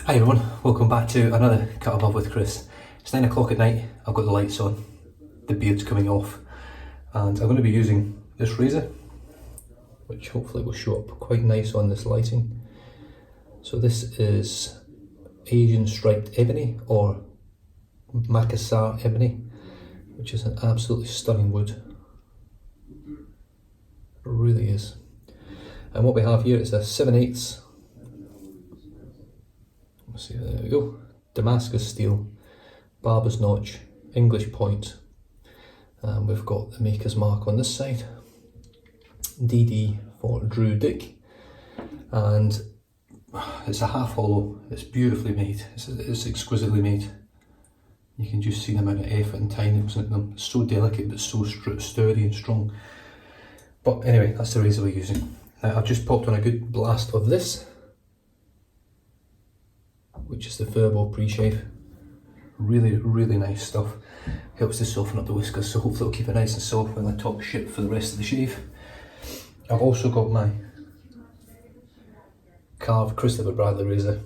Hi everyone, welcome back to another Cut Above with Chris. It's 9 o'clock at night, I've got the lights on, the beard's coming off, and I'm going to be using this razor, which hopefully will show up quite nice on this lighting. So this is Asian striped ebony, or Makassar ebony, which is an absolutely stunning wood. It really is. And what we have here is a 7/8. See, there we go. Damascus steel, barber's notch, English point. And we've got the maker's mark on this side. DD for Drew Dick. And it's a half hollow. It's beautifully made. It's exquisitely made. You can just see the amount of effort and time that was in them. It's so delicate but so sturdy and strong. But anyway, that's the razor we're using. Now I've just popped on a good blast of this, which is the Furbo pre-shave. Really nice stuff. Helps to soften up the whiskers, so hopefully it'll keep it nice and soft when I talk shit for the rest of the shave. I've also got my carved Christopher Bradley razor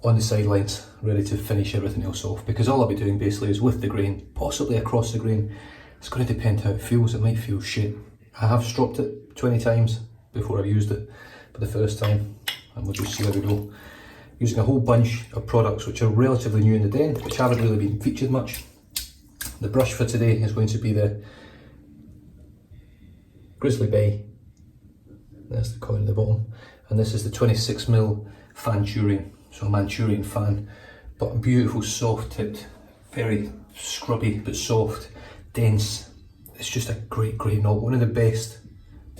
on the sidelines, ready to finish everything else off, because all I'll be doing basically is with the grain, possibly across the grain. It's going to depend how it feels. It might feel shit. I have stropped it 20 times before I've used it for the first time, and we'll just see how we go. Using a whole bunch of products which are relatively new in the den, which haven't really been featured much. The brush for today is going to be the Grizzly Bay. There's the coin at the bottom. And this is the 26mm Fanchurian, so a Manchurian fan, but beautiful soft tipped, very scrubby but soft, dense. It's just a great knot, one of the best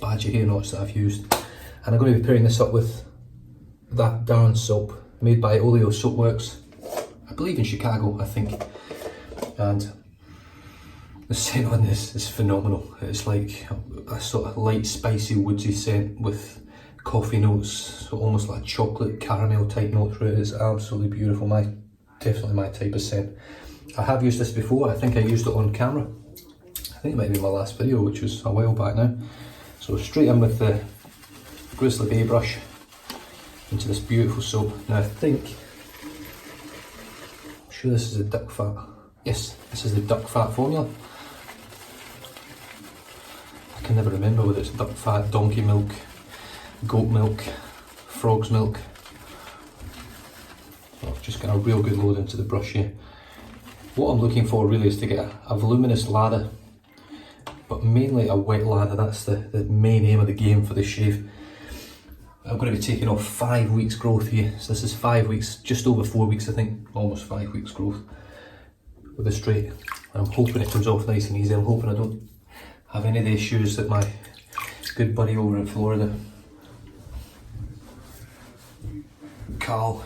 badger hair knots that I've used. And I'm going to be pairing this up with that darn soap, made by Oleo Soapworks, I believe in Chicago, I think. And the scent on this is phenomenal. It's like a sort of light, spicy, woodsy scent with coffee notes, so almost like chocolate caramel type notes. It's absolutely beautiful. Definitely my type of scent. I have used this before. I think I used it on camera. I think it might be my last video, which was a while back now. So straight in with the Grizzly Bay brush into this beautiful soap. Now I'm sure this is the duck fat. Yes, this is the duck fat formula. I can never remember whether it's duck fat, donkey milk, goat milk, frog's milk. So I've just got a real good load into the brush here. What I'm looking for really is to get a voluminous lather, but mainly a wet lather. That's the main aim of the game for this shave. I'm going to be taking off 5 weeks growth here. So this is 5 weeks, just over 4 weeks I think, almost 5 weeks growth with a straight. And I'm hoping it comes off nice and easy. I'm hoping I don't have any of the issues that my good buddy over in Florida, Kyle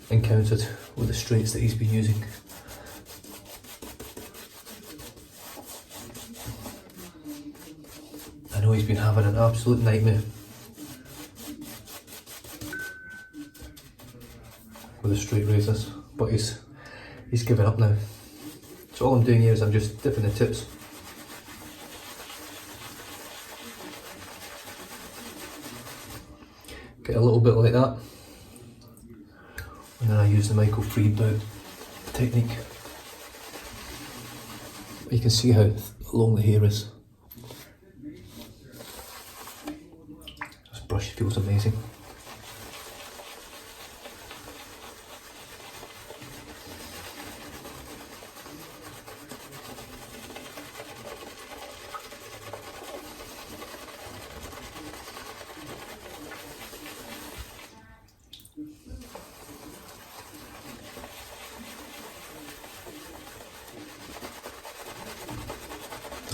encountered with the straights that he's been using. I know he's been having an absolute nightmare with the straight razors, but he's given up now. So all I'm doing here is I'm just dipping the tips get a little bit like that, and then I use the Michael Friedberg technique. You can see how long the hair is. This brush feels amazing.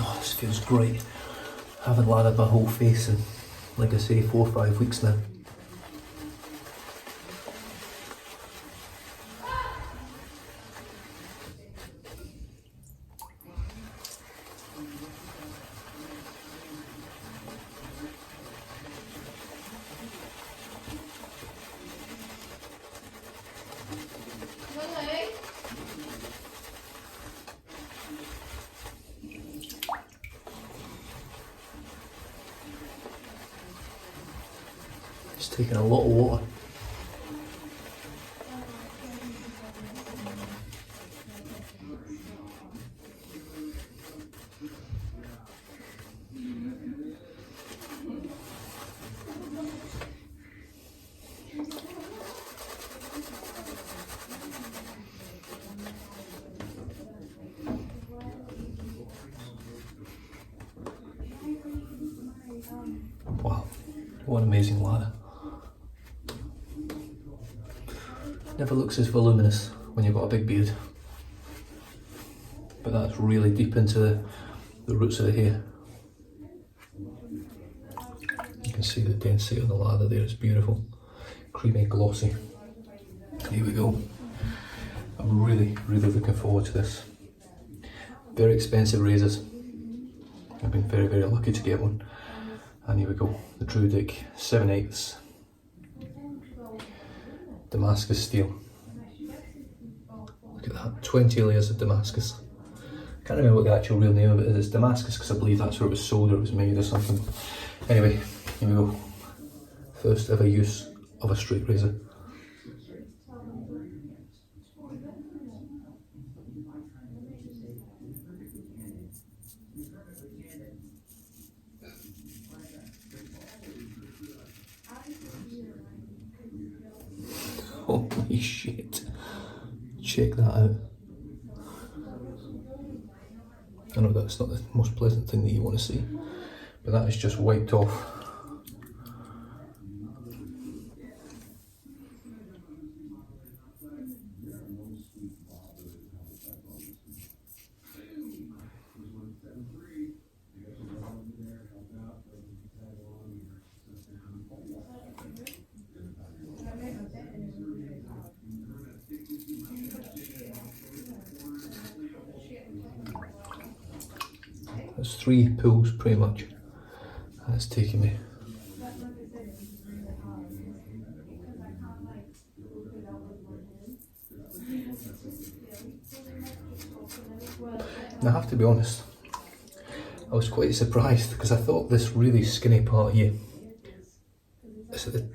Oh, this feels great. I haven't lathered my whole face in, like I say, 4 or 5 weeks now. taking a lot of water. Wow, what an amazing ladder. Never looks as voluminous when you've got a big beard. But that's really deep into the roots of the hair. You can see the density of the lather there, it's beautiful. Creamy, glossy. Here we go. I'm really, really looking forward to this. Very expensive razors. I've been very, very lucky to get one. And here we go, the Druidic 7/8 Damascus steel. Look at that, 20 layers of Damascus. Can't remember what the actual real name of it is. It's Damascus because I believe that's where it was sold or it was made or something. Anyway, here we go. First ever use of a straight razor. Holy shit. Check that out. I know that's not the most pleasant thing that you want to see, but that is just wiped off. That's 3 pulls pretty much. That's taken me. And I have to be honest, I was quite surprised because I thought this really skinny part here, is it the,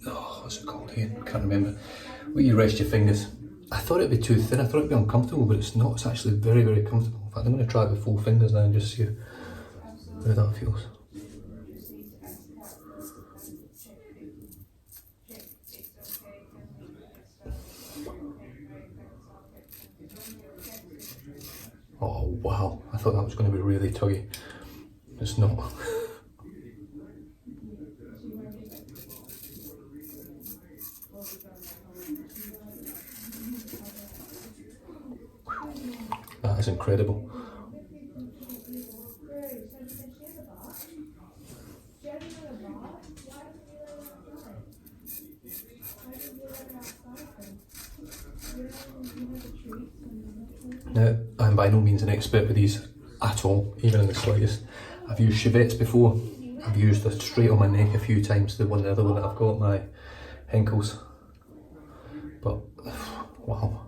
oh, what's it called here? I can't remember. Where you rest your fingers. I thought it'd be too thin, I thought it'd be uncomfortable, but it's not. It's actually very, very comfortable. In fact, I'm going to try it with full fingers now and just see how that feels. Oh wow, I thought that was going to be really tuggy. It's not. That is incredible. Now, I'm by no means an expert with these at all, even in the slightest. I've used Chevettes before. I've used a straight on my neck a few times, the other one that I've got, my Henkels. But, wow.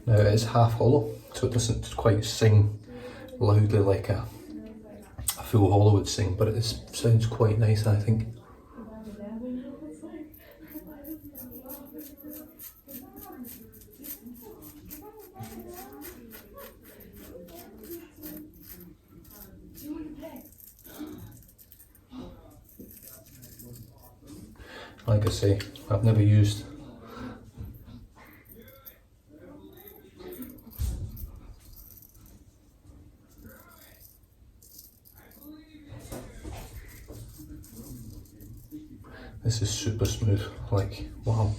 Now it is half hollow, so it doesn't quite sing loudly like a full hollow would sing, but it sounds quite nice, I think. Like I say, I've never used this. Is super smooth, like wow.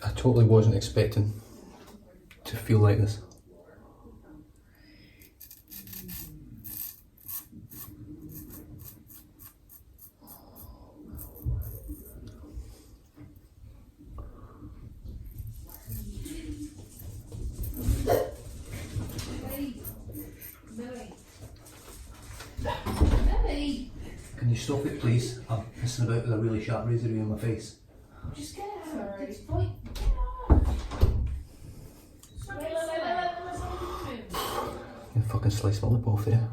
I totally wasn't expecting to feel like this. stop it please? I'm messing about with a really sharp razor here on my face. Just get out. Sorry. It's fine. You fucking slice my lip off there.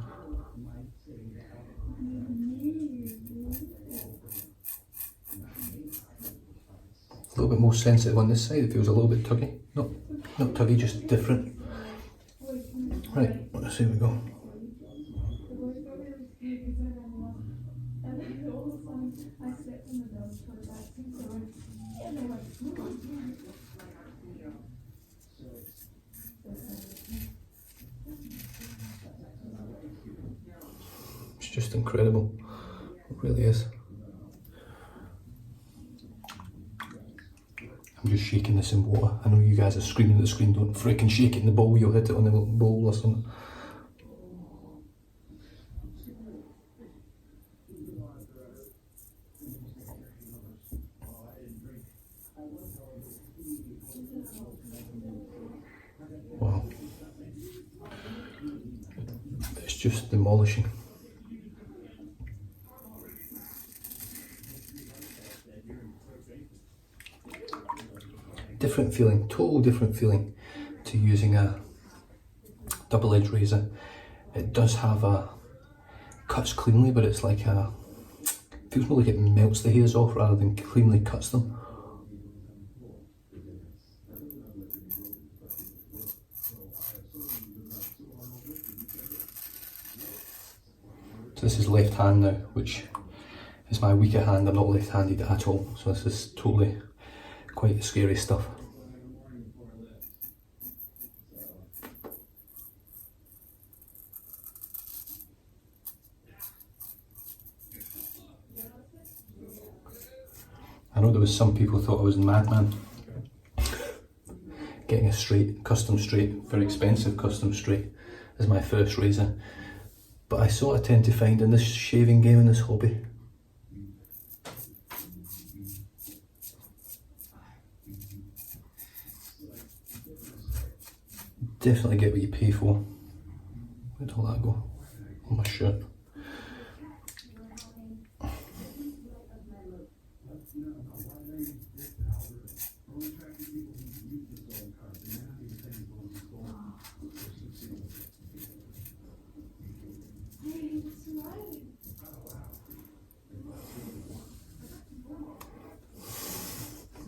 A little bit more sensitive on this side, it feels a little bit tuggy. Not tuggy, just different. Right, let's see we go. It's just incredible, it really is. I'm just shaking this in water. I know you guys are screaming at the screen, don't freaking shake it in the bowl, you'll hit it on the bowl or something. Wow. It's just demolishing. Different feeling, total different feeling to using a double-edged razor. It does have a cuts cleanly, but it's like a feels more like it melts the hairs off rather than cleanly cuts them. So this is left hand now, which is my weaker hand. I'm not left-handed at all, so this is totally quite scary stuff. I know there was some people thought I was a madman getting a straight, custom straight, very expensive custom straight as my first razor, but I sort of tend to find in this shaving game, in this hobby, definitely get what you pay for. Where'd all that go? On my shirt.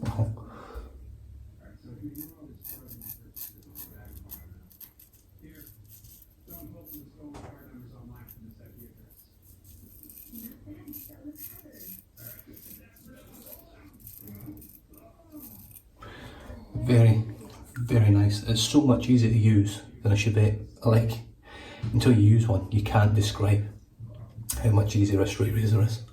Wow. Very, very nice. It's so much easier to use than a Chevette. Like, until you use one, you can't describe how much easier a straight razor is.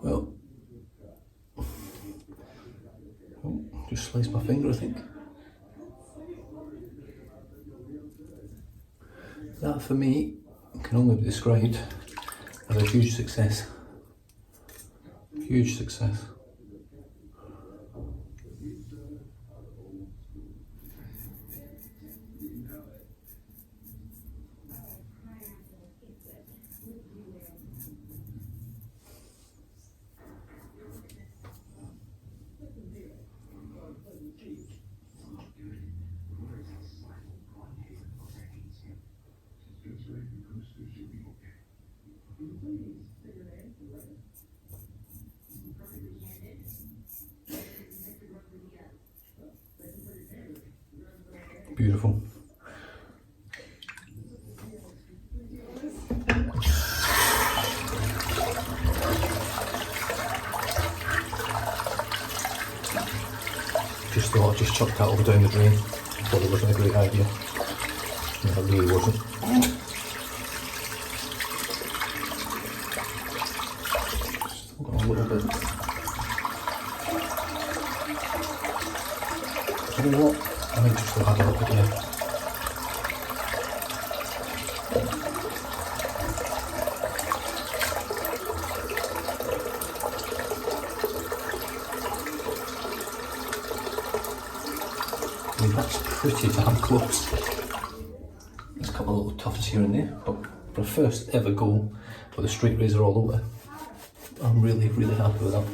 Well, oh, just sliced my finger, I think. That for me can only be described as a huge success. Huge success. Beautiful. Just thought I'd just chuck that all down the drain. Thought it wasn't a great idea. No, it really wasn't. little bit. You know what? I might just add a little bit here. I mean, that's pretty damn close. There's a couple of little toughs here and there, but for a first ever go with a straight razor all over, I'm really, really happy with that.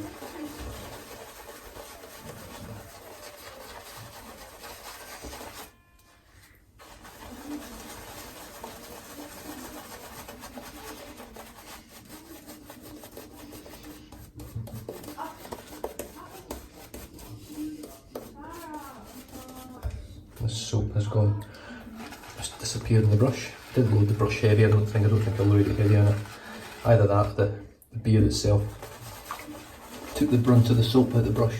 The soap has gone, just disappeared in the brush. I did load the brush heavy, I don't think I loaded it heavy on it. Either that or the beer itself took the brunt of the soap out of the brush.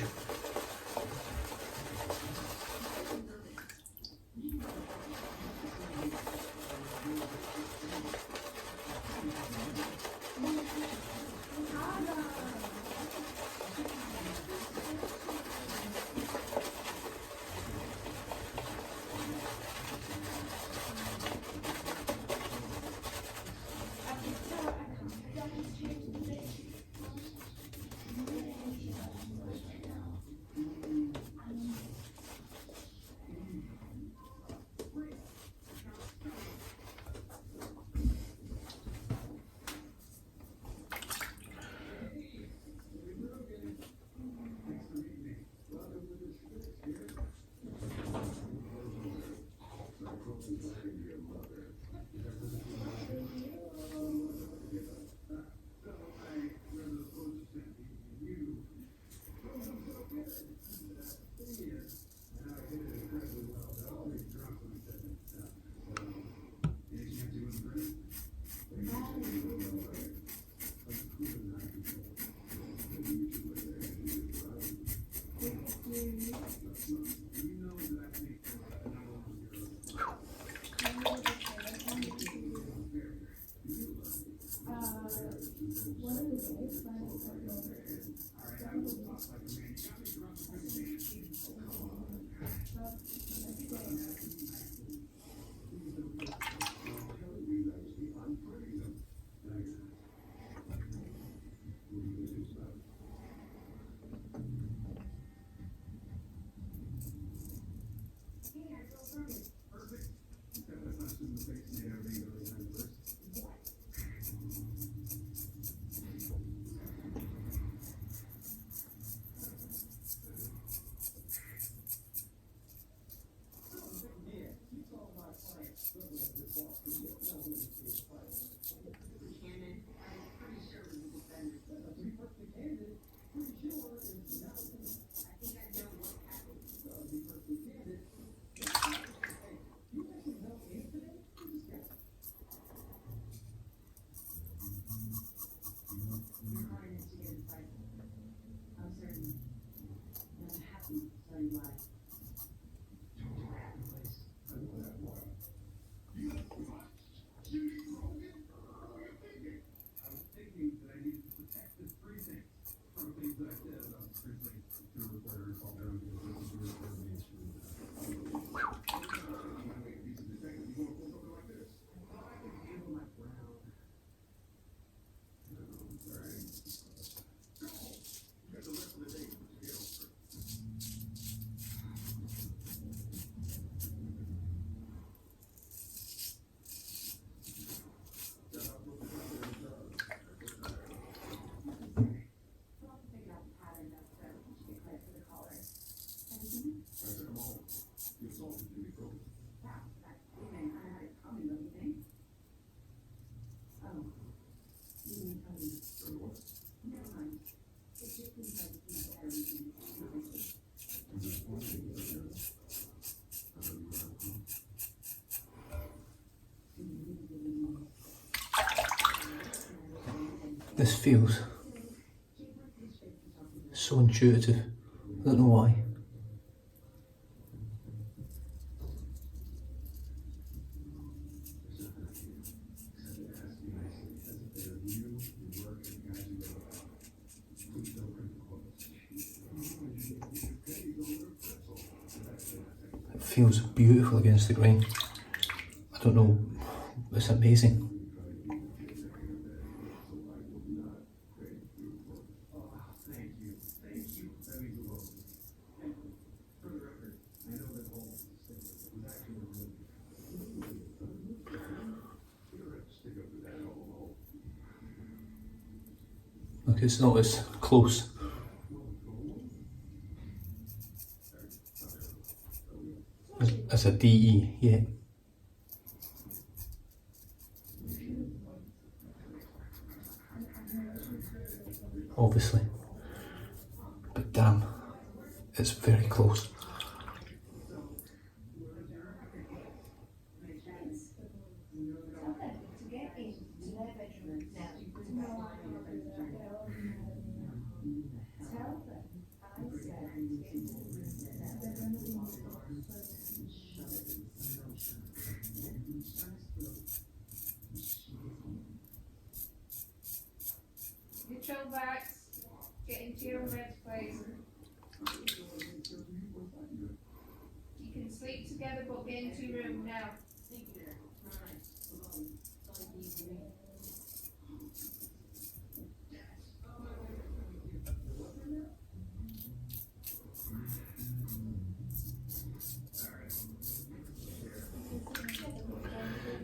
This feels so intuitive. I don't know why. feels beautiful against the grain. I don't know, it's amazing. Look, it's not as close. As a DE, yeah. Obviously. But damn, it's very close. Control backs, get into your own bed, please. You can sleep together, but get into your room now.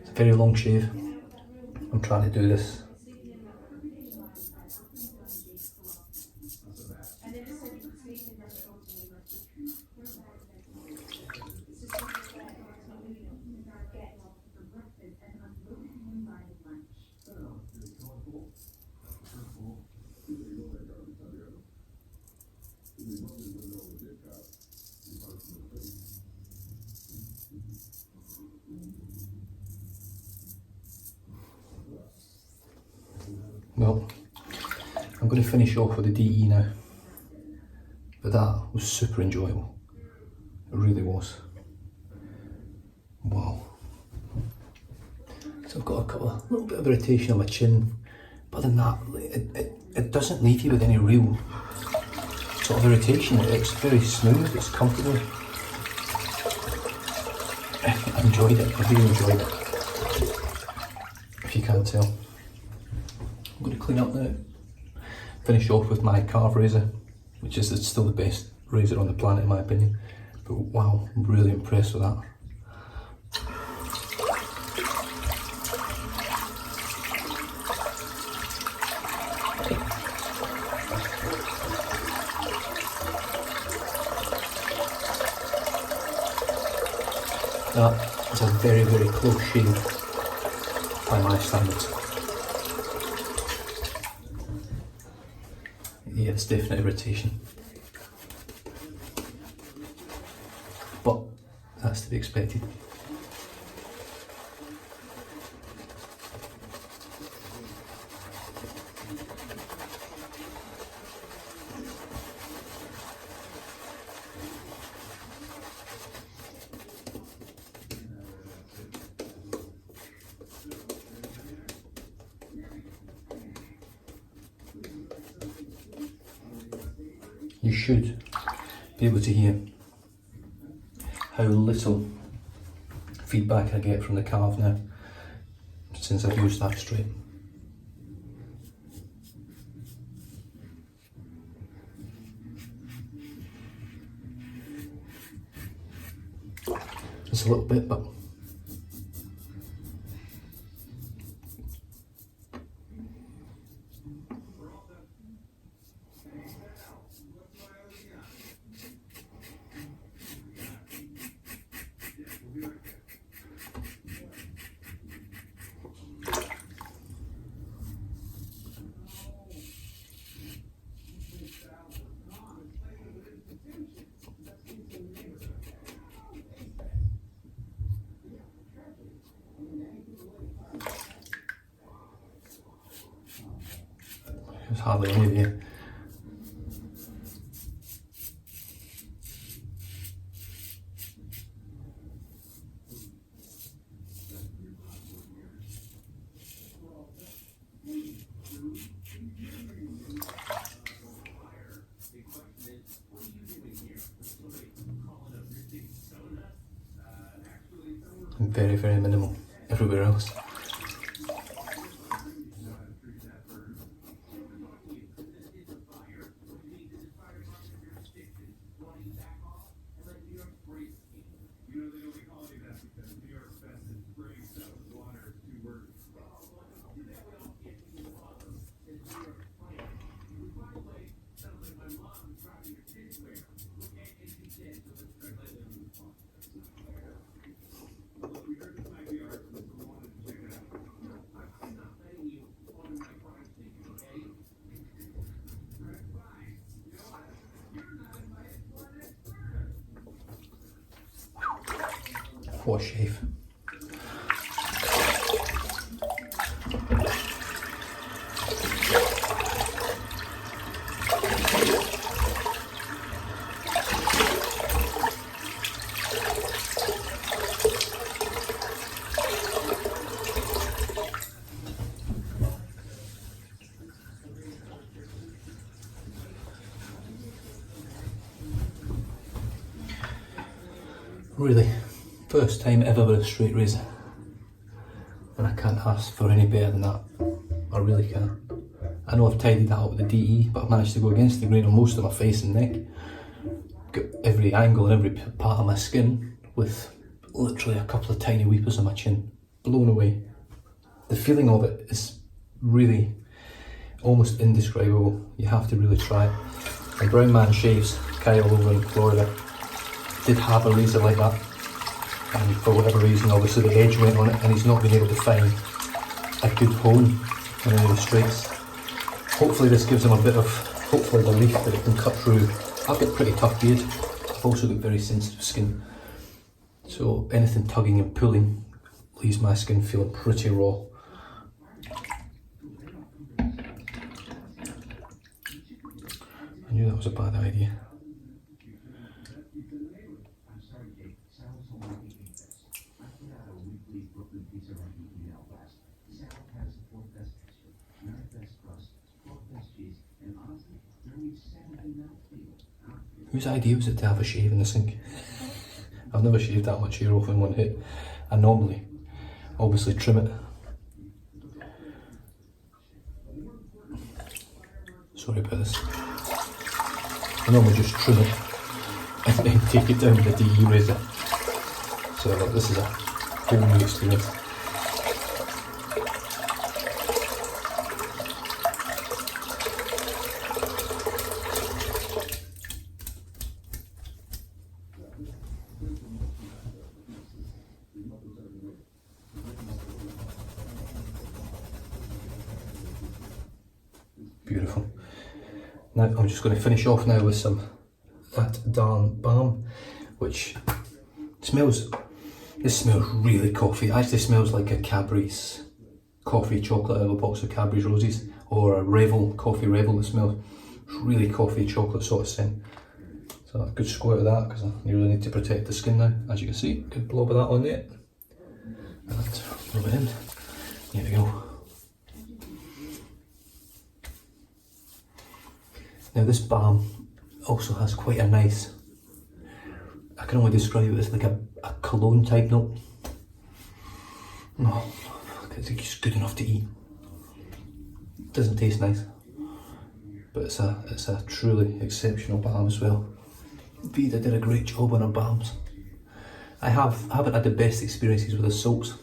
It's a very long shave. I'm trying to do this. Well, I'm going to finish off with the DE now, but that was super enjoyable. It really was. Wow. So I've got a little bit of irritation on my chin, but other than that, it doesn't leave you with any real sort of irritation. It's very smooth, it's comfortable. I enjoyed it, I really enjoyed it, if you can't tell. I'm going to clean up now, finish off with my carve razor, which is still the best razor on the planet in my opinion. But wow, I'm really impressed with that. That is a very, very close shave by my standards. Yeah, it's definite irritation, but that's to be expected. You should be able to hear how little feedback I get from the carve now since I've used that straight. Just a little bit, but there's hardly any there. and very, very minimal everywhere else. What a shave. Really, first time ever with a straight razor, and I can't ask for any better than that. I really can't. I know I've tidied that up with the DE, but I've managed to go against the grain on most of my face and neck. Got every angle and every part of my skin with literally a couple of tiny weepers on my chin. Blown away. The feeling of it is really almost indescribable. You have to really try it. And Brown Man Shaves, Kyle over in Florida, did have a razor like that, and for whatever reason obviously the edge went on it and he's not been able to find a good hone in any of the straights. Hopefully this gives him a bit of relief that it can cut through. I've got pretty tough beard, I've also got very sensitive skin, so anything tugging and pulling leaves my skin feeling pretty raw. I knew that was a bad idea. Whose idea was it to have a shave in the sink? I've never shaved that much hair off in one hit. I normally, obviously, trim it. Sorry about this. I normally just trim it and then take it down with a DE razor. So look, this is a whole new experience. Beautiful. Now I'm just going to finish off now with that darn balm, which smells, this smells really coffee. It actually smells like a Cadbury's coffee chocolate out of a box of Cadbury's Roses, or a Revel, coffee Revel. It smells really coffee chocolate sort of scent. So a good squirt of that, because you really need to protect the skin now. As you can see, good blob of that on there. And rub it in. There we go. Now this balm also has quite a nice, I can only describe it as like a cologne type note. No, it's just good enough to eat. It doesn't taste nice, but it's a truly exceptional balm as well. Vida did a great job on her balms. I haven't had the best experiences with the soaps,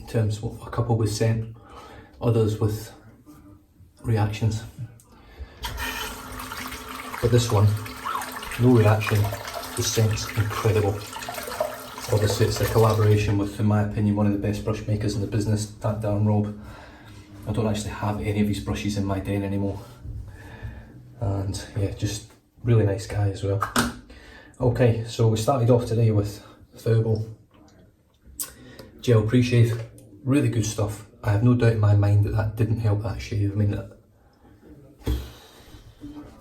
in terms of a couple with scent, others with reactions. But this one, no reaction, the scent's incredible. Obviously it's a collaboration with, in my opinion, one of the best brush makers in the business, that darn Rob. I don't actually have any of his brushes in my den anymore. And yeah, just really nice guy as well. Okay, so we started off today with Herbal Gel Pre-Shave. Really good stuff. I have no doubt in my mind that that didn't help that shave. I mean, that,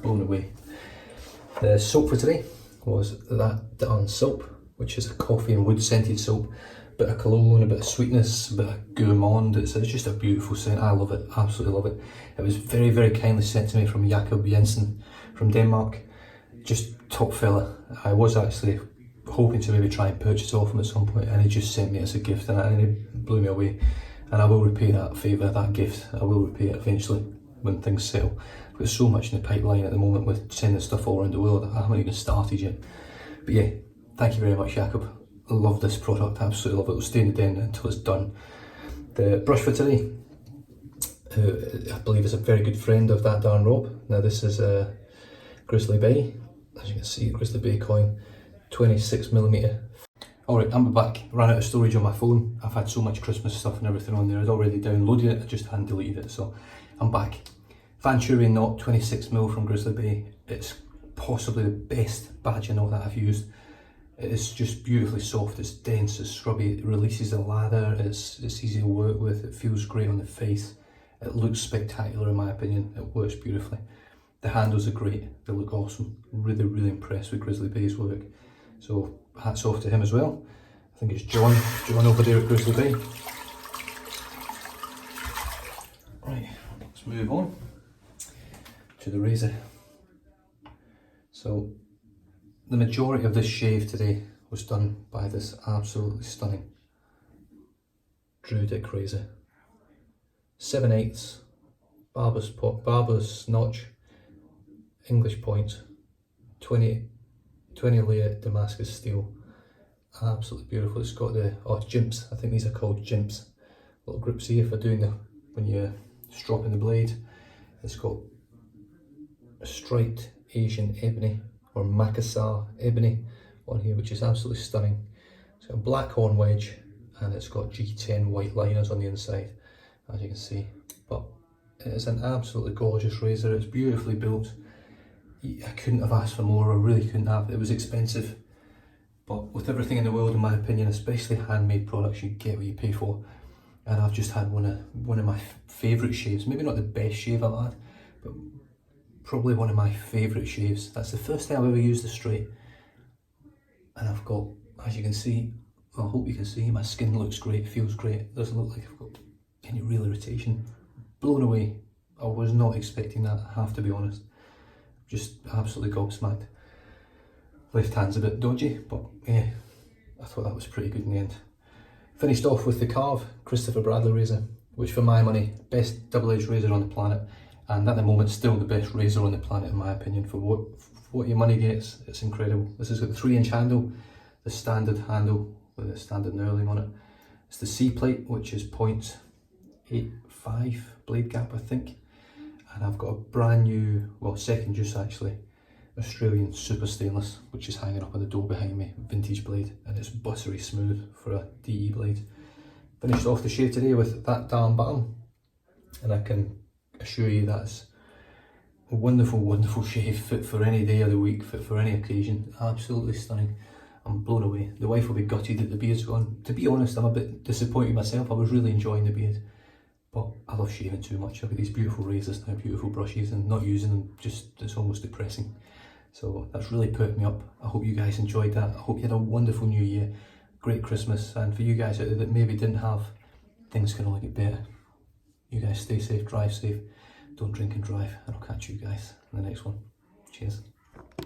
blown away. The soap for today was that darn soap, which is a coffee and wood scented soap. A bit of cologne, a bit of sweetness, a bit of gourmand. It's just a beautiful scent. I love it, absolutely love it. It was very, very kindly sent to me from Jacob Jensen from Denmark. Just top fella. I was actually hoping to maybe try and purchase off him at some point, and he just sent me as a gift, and it blew me away. And I will repay that favour, that gift. I will repay it eventually when things settle. I've got so much in the pipeline at the moment with sending stuff all around the world. I haven't even started yet. But yeah, thank you very much, Jakob. I love this product, I absolutely love it. It'll stay in the den until it's done. The brush for today, I believe is a very good friend of that darn Rob. Now this is a Grizzly Bay, as you can see, Grizzly Bay coin, 26mm. Alright, I'm back. Ran out of storage on my phone. I've had so much Christmas stuff and everything on there. I'd already downloaded it, I just hadn't deleted it, so I'm back. Venturian knot, 26mm from Grizzly Bay. It's possibly the best badger knot that I've used. It's just beautifully soft, it's dense, it's scrubby, it releases the lather, it's easy to work with, it feels great on the face. It looks spectacular in my opinion, it works beautifully. The handles are great, they look awesome. Really impressed with Grizzly Bay's work. So hats off to him as well. I think it's John over there at Grizzly Bay. Right, let's move on to the razor. So the majority of this shave today was done by this absolutely stunning Druidic razor. 7/8 barber's notch, English point, 20 layer Damascus steel. Absolutely beautiful. It's got the jimps, I think these are called jimps. Little grips here for doing when you're stropping the blade. It's got a striped Asian ebony or Makassar ebony on here, which is absolutely stunning. It's got a black horn wedge and it's got G10 white liners on the inside, as you can see. But it is an absolutely gorgeous razor. It's beautifully built. I couldn't have asked for more, I really couldn't have. It was expensive, but with everything in the world, in my opinion, especially handmade products, you get what you pay for. And I've just had one of my favourite shaves, maybe not the best shave I've had, but probably one of my favourite shaves. That's the first time I've ever used a straight, and I've got, as you can see, well, I hope you can see, my skin looks great, feels great, doesn't look like I've got any real irritation. Blown away. I was not expecting that, I have to be honest. Just absolutely gobsmacked. Left hand's a bit dodgy, but yeah, I thought that was pretty good in the end. Finished off with the Carve Christopher Bradley razor, which for my money, best double-edged razor on the planet, and at the moment still the best razor on the planet in my opinion. For what your money gets, it's incredible. This has got the 3-inch handle, the standard handle with a standard knurling on it. It's the C plate, which is 0.85 blade gap, I think. And I've got a brand new, well, second use actually, Australian super stainless, which is hanging up on the door behind me, vintage blade, and it's buttery smooth for a DE blade. Finished off the shave today with that damn balm, and I can assure you that's a wonderful shave, fit for any day of the week, fit for any occasion. Absolutely stunning. I'm blown away. The wife will be gutted that the beard's gone. To be honest, I'm a bit disappointed myself. I was really enjoying the beard, but I love shaving too much. I've got these beautiful razors now, beautiful brushes, and not using them, just, it's almost depressing. So that's really perked me up. I hope you guys enjoyed that. I hope you had a wonderful new year, great Christmas, and for you guys out there that maybe didn't have, things can only get better. You guys stay safe, drive safe, don't drink and drive, and I'll catch you guys in the next one. Cheers.